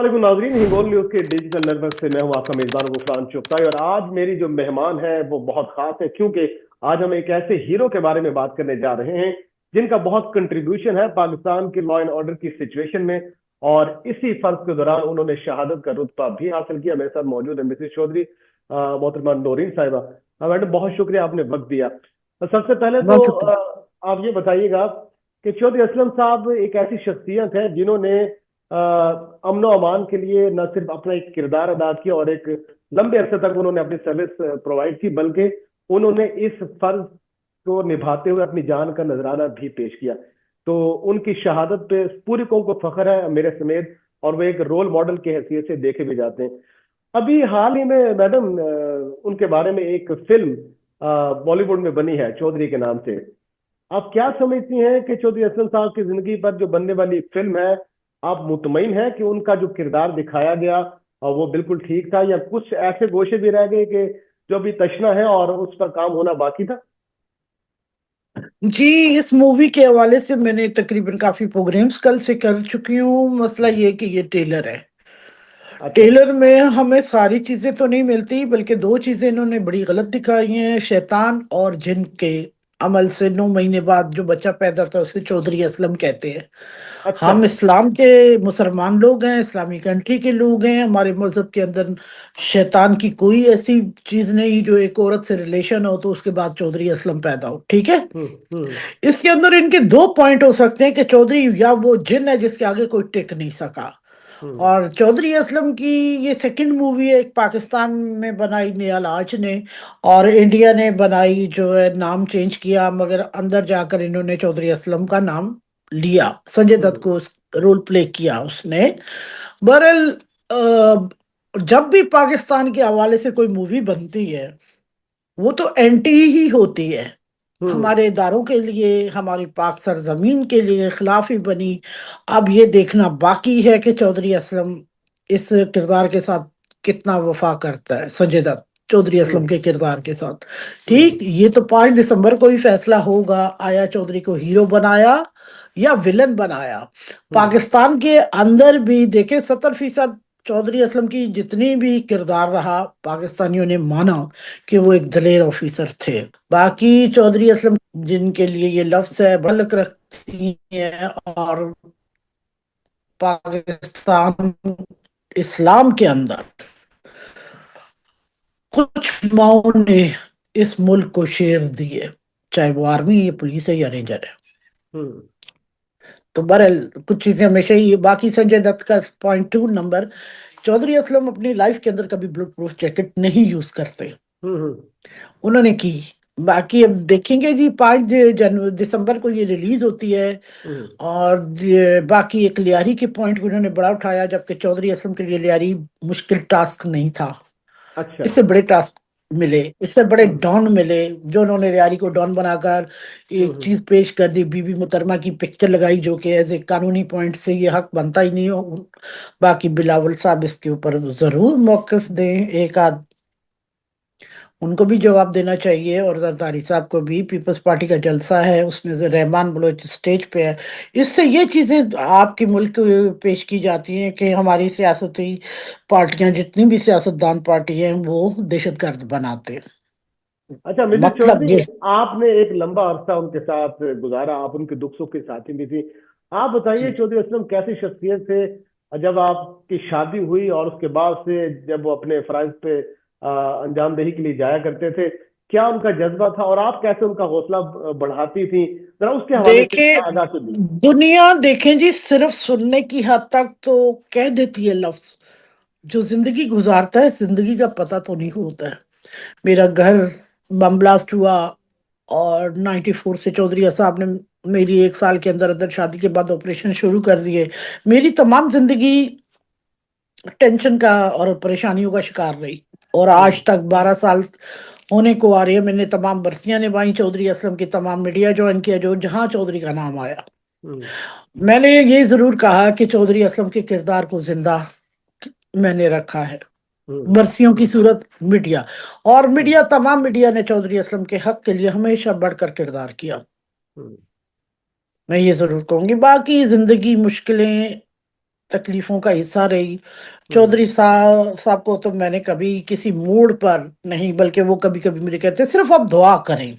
वालेकुम नाजरीन, हिंगोल न्यूज के डिजिटल नेटवर्क से मैं हूं आपका मेजबान गुफरान चुगताई। और आज मेरी जो मेहमान है वो बहुत खास है, क्योंकि आज हम एक ऐसे हीरो के बारे में बात करने जा रहे हैं जिनका बहुत कंट्रीब्यूशन है पाकिस्तान के लॉ एंड ऑर्डर की सिचुएशन में। और इसी फर्ज के दौरान उन्होंने शहादत का रुतबा भी हासिल किया। मेरे साथ मौजूद है मिसेस चौधरी, मोहतरमा नौरीन साहिबा। मैडम, बहुत शुक्रिया, आपने वक्त दिया। सबसे पहले तो बहुत शुक्रिया। आप ये बताइएगा कि चौधरी असलम साहब एक ऐसी शख्सियत है जिन्होंने अमनो अमान के लिए न सिर्फ अपना एक किरदार अदा किया और एक लंबे अरसे तक उन्होंने अपनी सर्विस प्रोवाइड की, बल्कि उन्होंने इस फर्ज को निभाते हुए अपनी जान का नजराना भी पेश किया। तो उनकी शहादत पे पूरी कौम को फख्र है, मेरे समेत। और वो एक रोल मॉडल की हैसियत से देखे भी जाते हैं। अभी हाल ही में मैडम उनके बारे में एक फिल्म बॉलीवुड में बनी है चौधरी के नाम से। आप क्या समझती हैं कि चौधरी असलम साहब की जिंदगी पर जो बनने वाली फिल्म है, आप मुतमईन हैं कि उनका जो किरदार दिखाया गया और वो बिल्कुल ठीक था, या कुछ ऐसे गोशे भी रह गए कि जो अभी तशना है और उस पर काम होना बाकी था? जी, इस मूवी के हवाले से मैंने तकरीबन काफी प्रोग्राम्स कल से कर चुकी हूँ। मसला ये है कि ये टेलर है। अच्छा। टेलर में हमें सारी चीजें तो नहीं मिलती, बल्कि दो चीजें इन्होंने बड़ी गलत दिखाई हैं। शैतान और जिन के अमल से 9 महीने बाद जो बच्चा पैदा होता है उसे चौधरी असलम कहते हैं। अच्छा। हम इस्लाम के मुसलमान लोग हैं, इस्लामी कंट्री के लोग हैं। हमारे मजहब के अंदर शैतान की कोई ऐसी चीज नहीं जो एक औरत से रिलेशन हो तो उसके बाद चौधरी असलम पैदा हो, ठीक है। हम्म। हम्म। इसके अंदर इनके दो पॉइंट हो सकते हैं कि चौधरी या वो जिन है जिसके आगे कोई टिक नहीं सका। हम्म। और चौधरी असलम की ये सेकंड मूवी है, एक पाकिस्तान में बनाई निहाल आज ने, और इंडिया ने बनाई जो है, नाम चेंज किया, मगर अंदर जाकर इन्होंने चौधरी असलम का नाम लिया। संजय दत्त हम्म। को रोल प्ले किया उसने। बहरहाल, जब भी पाकिस्तान के हवाले से कोई मूवी बनती है वो तो एंटी ही होती है। हम्म। हमारे इदारों के लिए, हमारी पाक सरजमीन के लिए खिलाफ ही बनी। अब ये देखना बाकी है कि चौधरी असलम इस किरदार के साथ कितना वफा करता है, संजय दत्त चौधरी असलम हम्म। के किरदार के साथ। हम्म। ठीक, ये तो 5 दिसंबर को ही फैसला होगा, आया चौधरी को हीरो बनाया या विलन बनाया। हम्म। पाकिस्तान के अंदर भी देखे 70% चौधरी असलम की जितनी भी किरदार रहा, पाकिस्तानियों ने माना कि वो एक दलेर ऑफिसर थे। बाकी चौधरी असलम जिनके लिए ये लफ्ज है बलक रखती है, और पाकिस्तान इस्लाम के अंदर कुछ माओ ने इस मुल्क को शेर दिए, चाहे वो आर्मी या पुलिस है या रेंजर है। हम्म। तो बहरहाल कुछ चीजें हमेशा ही। बाकी संजय दत्त का पॉइंट 2 नंबर, चौधरी असलम अपनी लाइफ के अंदर कभी बुलेट प्रूफ जैकेट नहीं यूज करते, हम्म। उन्होंने की। बाकी अब देखेंगे जी, 5 दिसंबर को ये रिलीज होती है। हम्म। और बाकी एक लियारी के पॉइंट को उन्होंने बड़ा उठाया, जबकि चौधरी असलम के लिए लियारी मुश्किल टास्क नहीं था। अच्छा। इससे बड़े टास्क मिले, इससे बड़े हम्म। डॉन मिले, जो उन्होंने लियारी को डॉन बनाकर एक हम्म। चीज पेश कर दी, बीबी मुहतरमा की पिक्चर लगाई, जो कि एज ए कानूनी पॉइंट से ये हक बनता ही नहीं हो। बाकी बिलावल साहब इसके ऊपर जरूर मौकफ दें एक आध, उनको भी जवाब देना चाहिए। और जरदारी साहब को भी, पीपल्स पार्टी का जलसा है उसमें से रहमान बलोच स्टेज पे है। इससे ये चीजें आपके मुल्क में पेश की जाती हैं कि हमारी सियासती पार्टियां, जितनी भी सियासतदान पार्टी हैं, वो दहशतगर्द बनाते हैं। अच्छा मिसेस मतलब चौधरी, ये। आपने एक लंबा अरसा उनके साथ गुजारा, आप उनके दुख सुख के साथी भी थी। आप बताइए जी, चौधरी असलम कैसी शख्सियत थे? जब आपकी शादी हुई और उसके बाद से जब वो अपने फराइज पे अंजामदेही के लिए जाया करते थे, क्या उनका जज्बा था और आप कैसे उनका हौसला बढ़ाती थी? जरा उसके हवाले से देखें, आगाह से भी। दुनिया देखें जी, सिर्फ सुनने की हद तक तो कह देती है लफ्ज। जो जिंदगी गुजारता है, जिंदगी का पता तो नहीं होता है। मेरा घर बम ब्लास्ट हुआ, और 94 से चौधरी साहब ने मेरी 1 साल के अंदर अंदर शादी के बाद ऑपरेशन शुरू कर दिए। मेरी तमाम जिंदगी टेंशन का और परेशानियों का शिकार रही, और हम्म। आज तक 12 साल होने को आ रही है। मैंने तमाम बरसियां निभाई, चौधरी असलम की तमाम मीडिया ज्वाइन किया जो जहां चौधरी का नाम आया। हम्म। मैंने ये जरूर कहा कि चौधरी असलम के किरदार को जिंदा मैंने रखा है, हम्म। बरसियों की सूरत मीडिया। और हम्म। मीडिया, तमाम मीडिया ने चौधरी असलम के हक के लिए हमेशा बढ़कर किरदार किया। हम्म। मैं ये जरूर कहूंगी। बाकी जिंदगी मुश्किलें तकलीफों का हिस्सा रही। हम्म। चौधरी साहब को तो मैंने कभी किसी मूड पर नहीं, बल्कि वो कभी कभी मुझे कहते सिर्फ आप दुआ करें।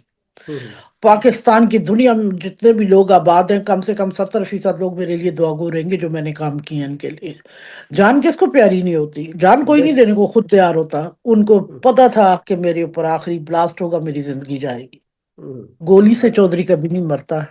हम्म। पाकिस्तान की दुनिया में जितने भी लोग आबाद हैं, कम से कम 70% लोग मेरे लिए दुआगो रहेंगे, जो मैंने काम किए हैं इनके लिए। जान किसको प्यारी नहीं होती, जान कोई नहीं देख। देने को खुद तैयार होता। उनको हम्म। पता था कि मेरे ऊपर आखिरी ब्लास्ट होगा, मेरी जिंदगी जाएगी। हम्म। गोली से चौधरी कभी नहीं मरता है।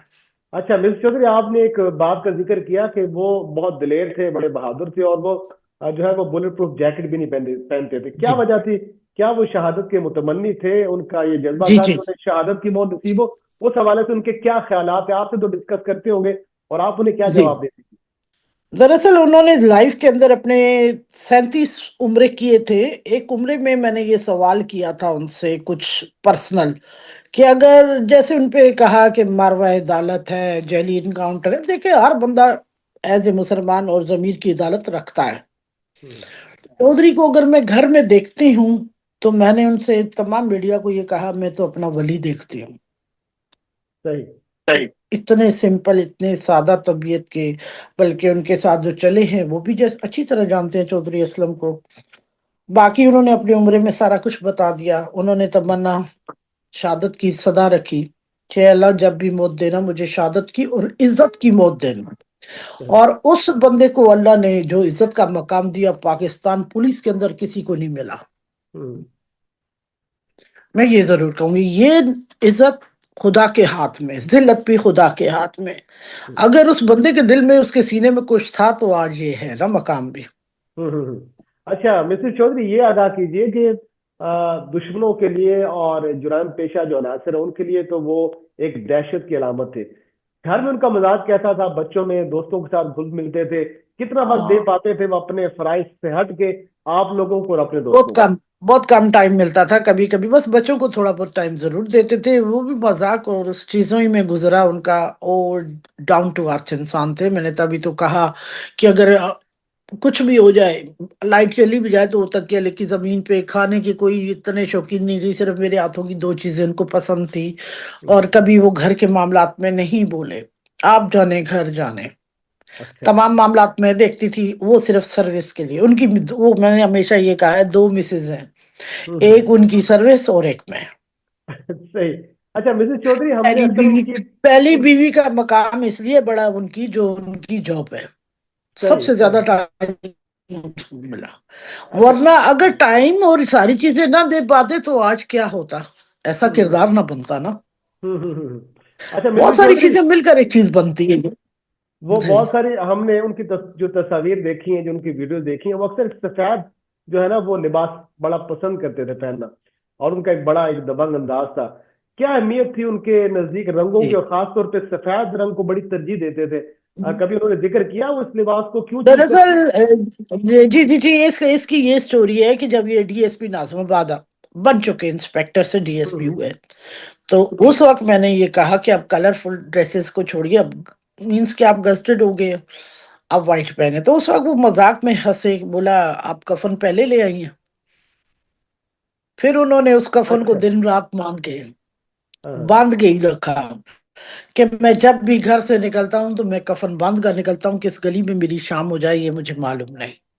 अच्छा मिस चौधरी, आपने एक बात का जिक्र किया कि वो बहुत दिलेर थे, बड़े बहादुर थे, और वो जो है वो बुलेट प्रूफ जैकेट भी नहीं पहनते पहनते थे। क्या जी वजह थी? क्या वो शहादत के मुतमन्नी थे? उनका ये जज्बा जी था कि जी उन्हें शहादत की मौत नसीब हो? उस हवाले से उनके क्या ख्यालात है? आपसे तो डिस्कस करते होंगे, और आप उन्हें क्या जी। जवाब देते थे? दरअसल उन्होंने लाइफ के अंदर अपने 37 उम्र किए थे। एक उम्र में मैंने ये सवाल किया था उनसे कुछ पर्सनल, कि अगर जैसे उनपे कहा कि मारवा अदालत है, जेली इनकाउंटर है। देखिए, हर बंदा एज ए मुसलमान और जमीर की अदालत रखता है। हम्म। चौधरी को अगर मैं घर में देखती हूँ, तो मैंने उनसे तमाम मीडिया को ये कहा, मैं तो अपना वली देखती हूँ। सही। सही। इतने सिंपल, इतने सादा तबीयत के, बल्कि उनके साथ जो चले हैं वो भी जैसे अच्छी तरह जानते हैं चौधरी असलम को। बाकी उन्होंने अपनी उम्र में सारा कुछ बता दिया। उन्होंने तमन्ना शहादत की सदा रखी कि अल्लाह जब भी मौत देना, मुझे शहादत की और इज्जत की मौत देना। सही। और उस बंदे को अल्लाह ने जो इज्जत का मकाम दिया, पाकिस्तान पुलिस के अंदर किसी को नहीं मिला। हम्म। मैं ये जरूर कहूंगी, ये इज्जत खुदा के हाथ में, जिल्लत भी खुदा के हाथ में। हम्म। अगर उस बंदे के दिल में, उसके सीने में कुछ था, तो आज ये है ना मकाम भी। अच्छा मिसेस चौधरी, ये अदा कीजिए कि दुश्मनों के लिए और जुर्म पेशा जो अनासर है उनके लिए तो वो एक दहशत की अलामत थे। घर में उनका मिजाज कैसा था? बच्चों में, दोस्तों के साथ घुल मिलते थे? कितना वक्त दे हाँ, पाते थे वो अपने फराइज से हट के आप लोगों को और अपने बहुत दोस्तों को? कम, बहुत कम टाइम मिलता था। कभी कभी बस बच्चों को थोड़ा बहुत टाइम जरूर देते थे, वो भी मजाक और उस चीजों ही में गुजरा उनका। और डाउन टू अर्थ इंसान थे। मैंने तभी तो कहा कि अगर कुछ भी हो जाए, लाइट चली भी जाए तो वो तकिया लेके जमीन पे, खाने की कोई इतने शौकीन नहीं थी, सिर्फ मेरे हाथों की दो चीजें उनको पसंद थी। और कभी वो घर के मामलात में नहीं बोले, आप जाने घर जाने। अच्छा। तमाम मामलात में देखती थी, वो सिर्फ सर्विस के लिए उनकी, वो मैंने हमेशा ये कहा है, दो मिसेज हैं, हम्म। एक उनकी सर्विस और एक मैं। सही। अच्छा मिसेस चौधरी, हमने पहली अक्सर बीवी, उनकी पहली उन बीवी का मकाम इसलिए बड़ा उनकी, जो उनकी जॉब है, सही सबसे सही। ज्यादा टाइम मिला। अच्छा। वरना अगर टाइम और सारी चीजें ना दे पाते तो आज क्या होता, ऐसा हम्म। किरदार ना बनता ना। अच्छा बहुत मिसेस सारी चौधरी, चीजें मिलकर एक चीज बनती है। वो जी बहुत सारी हमने उनकी जो तस्वीर देखी है, जो उनकी वीडियो देखी है, वो अक्सर सफेद जो है ना वो लिबास बड़ा पसंद करते थे पहनना, और उनका एक बड़ा एक दबंग अंदाज था। क्या अहमियत थी उनके नजदीक रंगों की, जी। और खासतौर पे सफेद रंग को बड़ी तरजीह देते थे? कभी उन्होंने जिक्र किया वो इस लिबास को क्यों चूज करते? दरअसल जी जी जी, इसकी ये स्टोरी है कि जब ये डीएसपी नाज़िमाबाद बन चुके, इंस्पेक्टर से डीएसपी हम्म। हुए, तो उस वक्त मैंने ये कहा कि अब कलरफुल ड्रेसेस को छोड़िए, अब मीन्स कि आप गस्टेड हो गए, अब वाइट पहने। तो उस वक्त वो मजाक में हंसे, बोला आप कफन पहले ले आई हैं। फिर उन्होंने उस कफन को अच्छा। दिन रात मान के हाँ। बांध के ही रखा, कि मैं जब भी घर से निकलता हूं तो मैं कफन बांध कर निकलता हूँ, किस गली में मेरी शाम हो जाए ये मुझे मालूम नहीं।